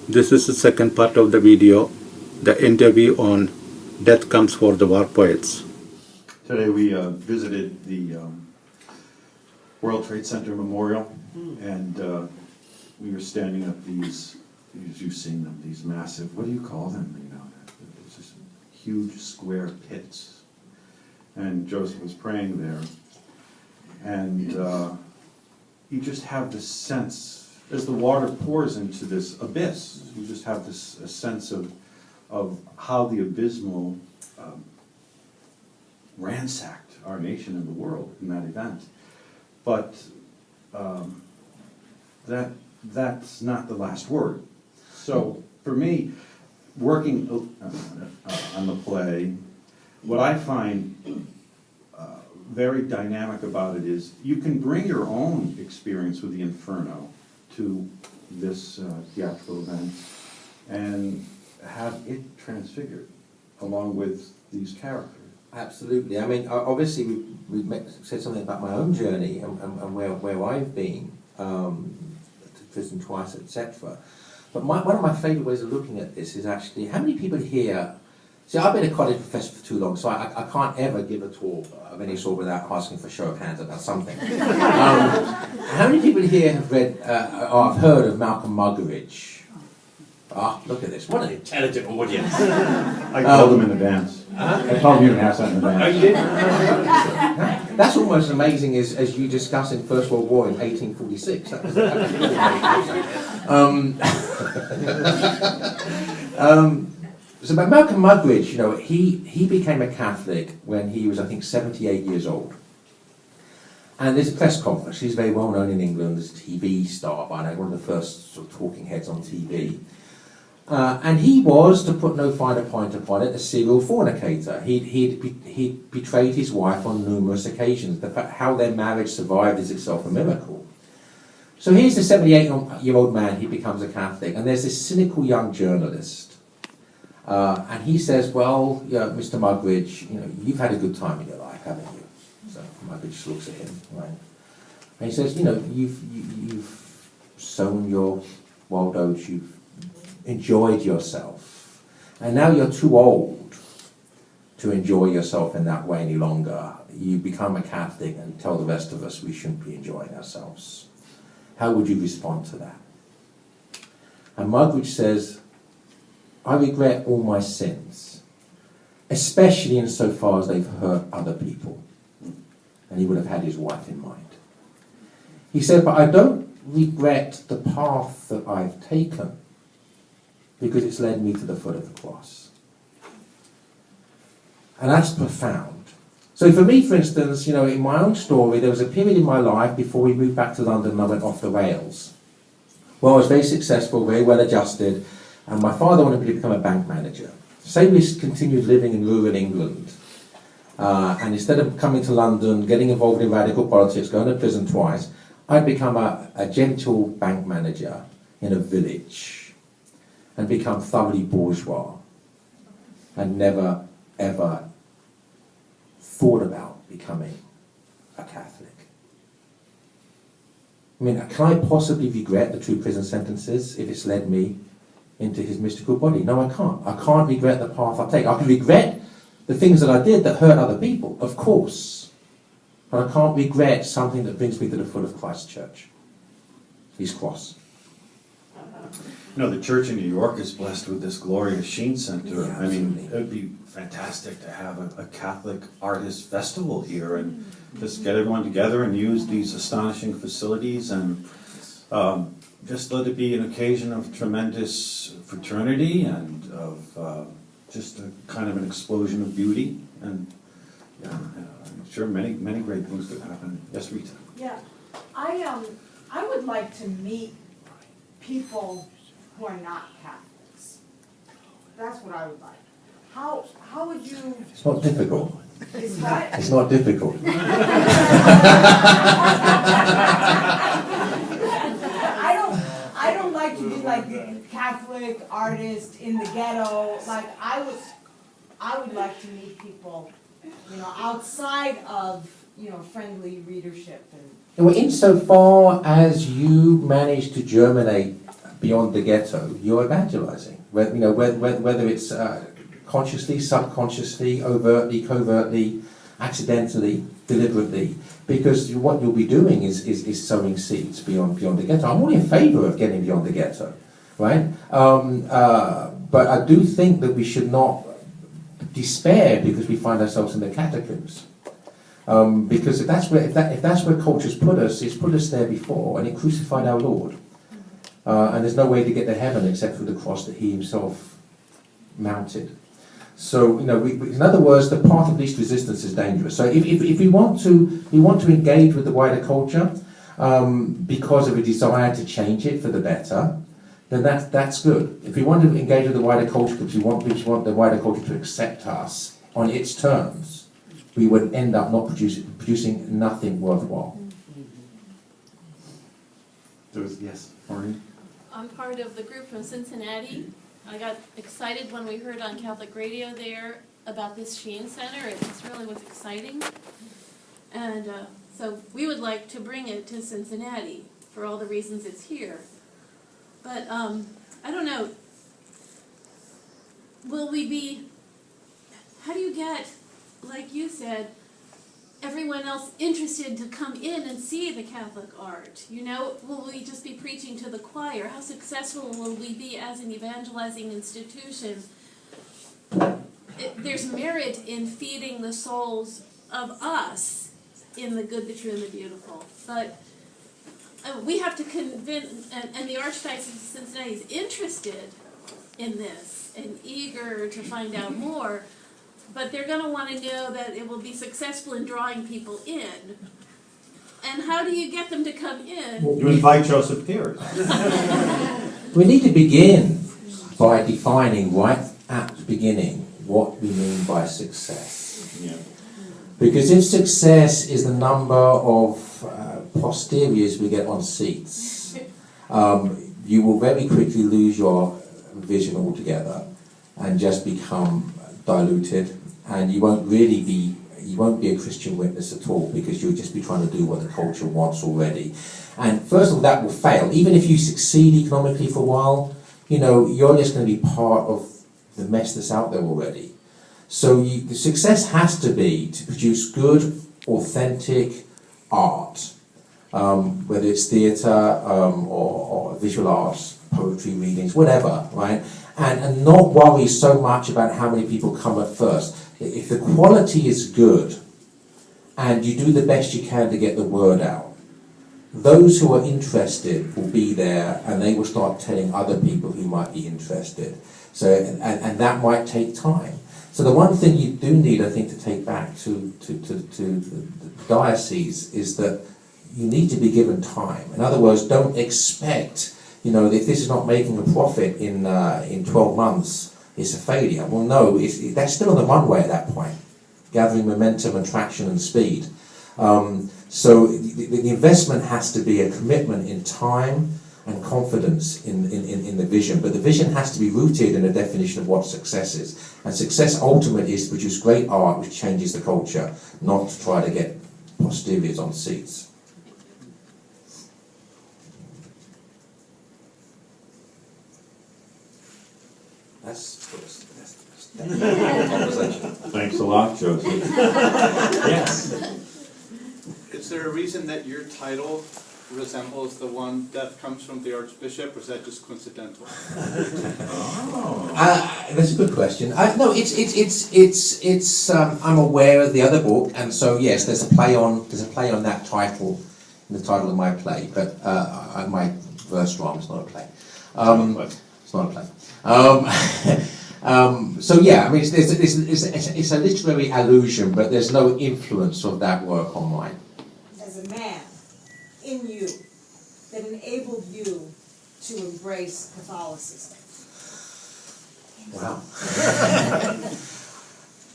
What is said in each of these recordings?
This is the second part of the video, the interview on Death Comes for the War Poets. Today we visited the World Trade Center Memorial, and we were standing at these, you've seen them, these massive, what do you call them? You know, it's just huge square pits. And Joseph was praying there, and you just have this sense, as the water pours into this abyss, you just have this a sense of how the abysmal ransacked our nation and the world in that event. But that's not the last word. So for me, working on the play, what I find very dynamic about it is you can bring your own experience with the Inferno to this theatrical event and have it transfigured along with these characters. Absolutely. I mean, obviously we've said something about my own journey and where I've been to prison twice, etc. But one of my favourite ways of looking at this is actually, how many people here, see, I've been a college professor for too long, so I can't ever give a talk of any sort without asking for a show of hands about something. How many people here have read or have heard of Malcolm Muggeridge? Ah, look at this, what an intelligent audience. I told them in advance. I told you to ask that in advance. Oh, you did? That's almost as amazing as you discussing First World War in 1846. That was amazing. So but Malcolm Muggeridge, you know, he became a Catholic when he was, I think, 78 years old. And there's a press conference. He's very well known in England as a TV star, by now, one of the first sort of talking heads on TV. And he was, to put no finer point upon it, a serial fornicator. He'd betrayed his wife on numerous occasions. The fact how their marriage survived is itself a miracle. So here's the 78-year-old man, he becomes a Catholic, and there's this cynical young journalist. And he says, well, yeah, Mr. Muggeridge, you know, you've had a good time in your life, haven't you? So Muggeridge looks at him, right? And he says, you know, you've sown your wild oats, you've enjoyed yourself, and now you're too old to enjoy yourself in that way any longer. You become a Catholic and tell the rest of us we shouldn't be enjoying ourselves. How would you respond to that? And Muggeridge says, I regret all my sins, especially insofar as they've hurt other people. And he would have had his wife in mind. He said, but I don't regret the path that I've taken, because it's led me to the foot of the cross. And that's profound. So for me, for instance, you know, in my own story, there was a period in my life before we moved back to London and I went off the rails. Well, I was very successful, very well adjusted, and my father wanted me to become a bank manager. Say we continued living in rural England, and instead of coming to London, getting involved in radical politics, going to prison twice, I'd become a gentle bank manager in a village and become thoroughly bourgeois and never, ever thought about becoming a Catholic. I mean, can I possibly regret the 2 prison sentences if it's led me into his mystical body? No, I can't. I can't regret the path I've taken. I can regret the things that I did that hurt other people, of course. But I can't regret something that brings me to the foot of Christ's church, his cross. You know, the church in New York is blessed with this glorious Sheen Center. Yeah, I mean, absolutely. it would be fantastic to have a Catholic artist festival here and just get everyone together and use these astonishing facilities and just let it be an occasion of tremendous fraternity and of just a kind of an explosion of beauty. And yeah, I'm sure many great things could happen. Yes, Rita? Yeah, I would like to meet people who are not Catholics. That's what I would like. How would you? It's not difficult. It's what? It's not difficult. I don't like to be like the Catholic artist in the ghetto. Like I would like to meet people, you know, outside of, you know, friendly readership and. Well, insofar as you managed to germinate beyond the ghetto, you're evangelizing. Whether it's consciously, subconsciously, overtly, covertly, accidentally, deliberately, because what you'll be doing is sowing seeds beyond the ghetto. I'm all in favour of getting beyond the ghetto, right? But I do think that we should not despair because we find ourselves in the catacombs. Because if that's where culture's put us, it's put us there before, and it crucified our Lord. And there's no way to get to heaven except through the cross that he himself mounted. So, in other words, the path of least resistance is dangerous. So if we want to engage with the wider culture because of a desire to change it for the better, then that's good. If we want to engage with the wider culture because we want the wider culture to accept us on its terms, we would end up not producing nothing worthwhile. Yes, Maureen? I'm part of the group from Cincinnati. I got excited when we heard on Catholic radio there about this Sheen Center. It just really was exciting. And so we would like to bring it to Cincinnati for all the reasons it's here. But I don't know, how do you get, like you said, everyone else interested to come in and see the Catholic art? Will we just be preaching to the choir? How successful will we be as an evangelizing institution? There's merit in feeding the souls of us in the good, the true, and the beautiful. But we have to convince, and the Archdiocese of Cincinnati is interested in this and eager to find out more. But they're going to want to know that it will be successful in drawing people in. And how do you get them to come in? You invite Joseph Thiers. We need to begin by defining right at the beginning what we mean by success. Yeah. Because if success is the number of posteriors we get on seats, you will very quickly lose your vision altogether and just become diluted, and you won't be a Christian witness at all, because you'll just be trying to do what the culture wants already. And first of all, that will fail. Even if you succeed economically for a while, you're just going to be part of the mess that's out there already. So the success has to be to produce good, authentic art, whether it's theatre or visual arts, poetry readings, whatever, right? And not worry so much about how many people come at first. If the quality is good and you do the best you can to get the word out, those who are interested will be there, and they will start telling other people who might be interested. So, and that might take time. So the one thing you do need, I think, to take back to the diocese is that you need to be given time. In other words, don't expect, if this is not making a profit in 12 months, it's a failure. Well, no, that's still on the runway at that point, gathering momentum and traction and speed. So the investment has to be a commitment in time and confidence in the vision. But the vision has to be rooted in a definition of what success is. And success ultimately is to produce great art which changes the culture, not to try to get posteriors on seats. That's conversation. Thanks a lot, Joseph. Yes. Is there a reason that your title resembles the one that comes from the Archbishop, or is that just coincidental? That's a good question. No, it's. I'm aware of the other book, and so yes, there's a play on that title, in the title of my play, but my verse drama is not a play. It's not a play. So yeah, I mean, it's a literary allusion, but there's no influence of that work on mine. As a man in you that enabled you to embrace Catholicism? Wow.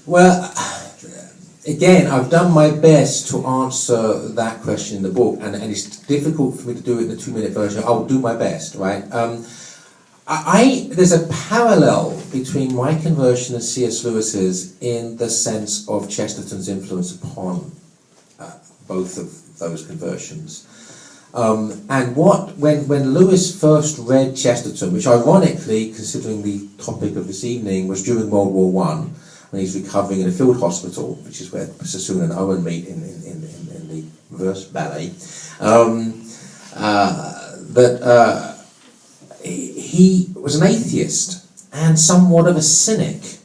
Well, again, I've done my best to answer that question in the book, and it's difficult for me to do it in the 2-minute version. I'll do my best, right? There's a parallel between my conversion and C.S. Lewis's in the sense of Chesterton's influence upon both of those conversions. And when Lewis first read Chesterton, which ironically, considering the topic of this evening, was during World War One, when he's recovering in a field hospital, which is where Sassoon and Owen meet in the verse ballet, he was an atheist and somewhat of a cynic.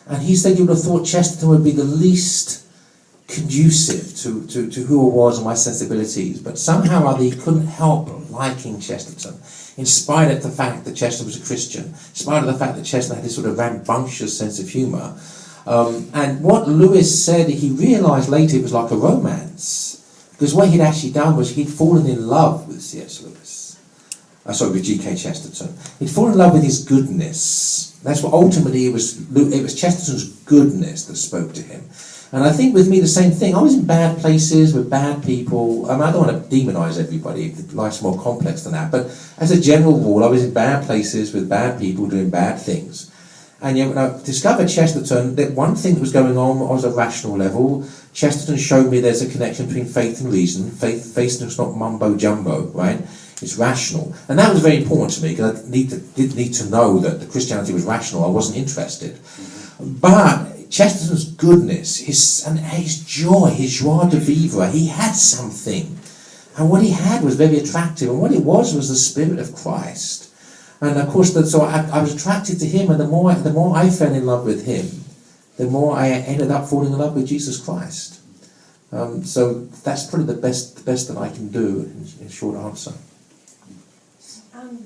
And he said you would have thought Chesterton would be the least conducive to who I was and my sensibilities, but somehow or other he couldn't help liking Chesterton, in spite of the fact that Chesterton was a Christian, in spite of the fact that Chesterton had this sort of rambunctious sense of humour. And what Lewis said, he realised later it was like a romance, because what he'd actually done was he'd fallen in love with C.S. Lewis. With G.K. Chesterton. He'd fallen in love with his goodness. That's what ultimately it was Chesterton's goodness that spoke to him. And I think with me the same thing. I was in bad places with bad people. I don't want to demonise everybody. Life's more complex than that. But as a general rule, I was in bad places with bad people doing bad things. And yet when I discovered Chesterton, that one thing that was going on was a rational level. Chesterton showed me there's a connection between faith and reason. Faith is not mumbo jumbo, right? It's rational. And that was very important to me, because I did need to know that the Christianity was rational. I wasn't interested. But Chesterton's goodness, his joy, his joie de vivre, he had something. And what he had was very attractive. And what it was the Spirit of Christ. And of course, so I was attracted to him, and the more I fell in love with him, the more I ended up falling in love with Jesus Christ. So that's probably the best that I can do in short answer.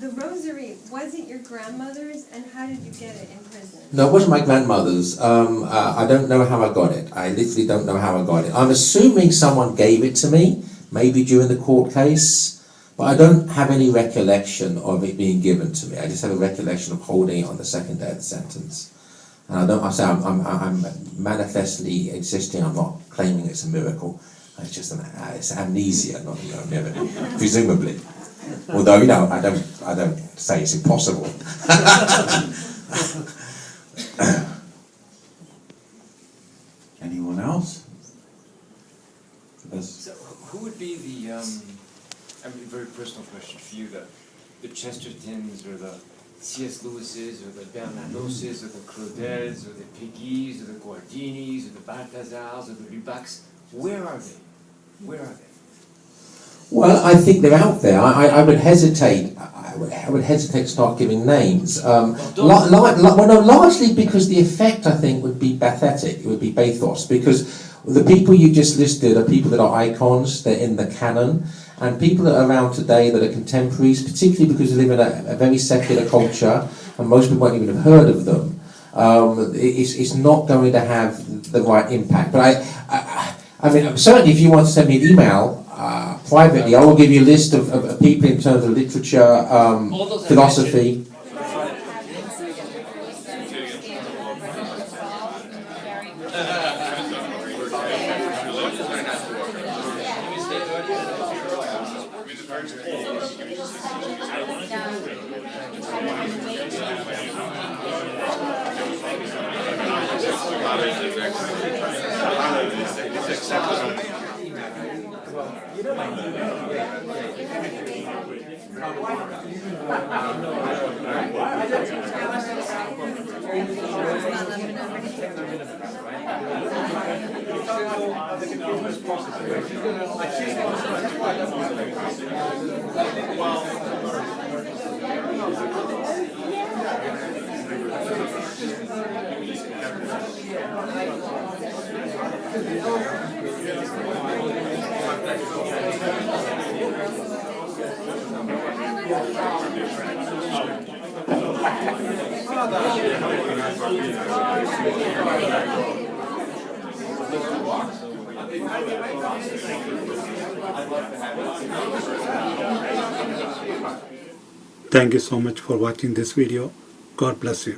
The rosary, was it your grandmother's, and how did you get it in prison? No, it wasn't my grandmother's. I don't know how I got it. I literally don't know how I got it. I'm assuming someone gave it to me, maybe during the court case, but I don't have any recollection of it being given to me. I just have a recollection of holding it on the second day of the sentence. And I'm manifestly insisting, I'm not claiming it's a miracle. It's just it's amnesia, not a miracle, presumably. Although, I don't say it's impossible. Anyone else? So, who would be the, very personal question for you, the Chestertons, or the C.S. Lewis's, or the Bernardoses, or the Claudels, or the Peggy's, or the Guardinis, or the Balthazars, or the Lubacs? Where are they? Where are they? Well, I think they're out there. I would hesitate. I would hesitate to start giving names. Largely because the effect, I think, would be pathetic. It would be bathos, because the people you just listed are people that are icons. They're in the canon, and people that are around today that are contemporaries, particularly because we live in a very secular culture, and most people won't even have heard of them. It's not going to have the right impact. But I mean, certainly, if you want to send me an email. Privately, I will give you a list of people in terms of literature, philosophy. Thank you so much for watching this video. God bless you.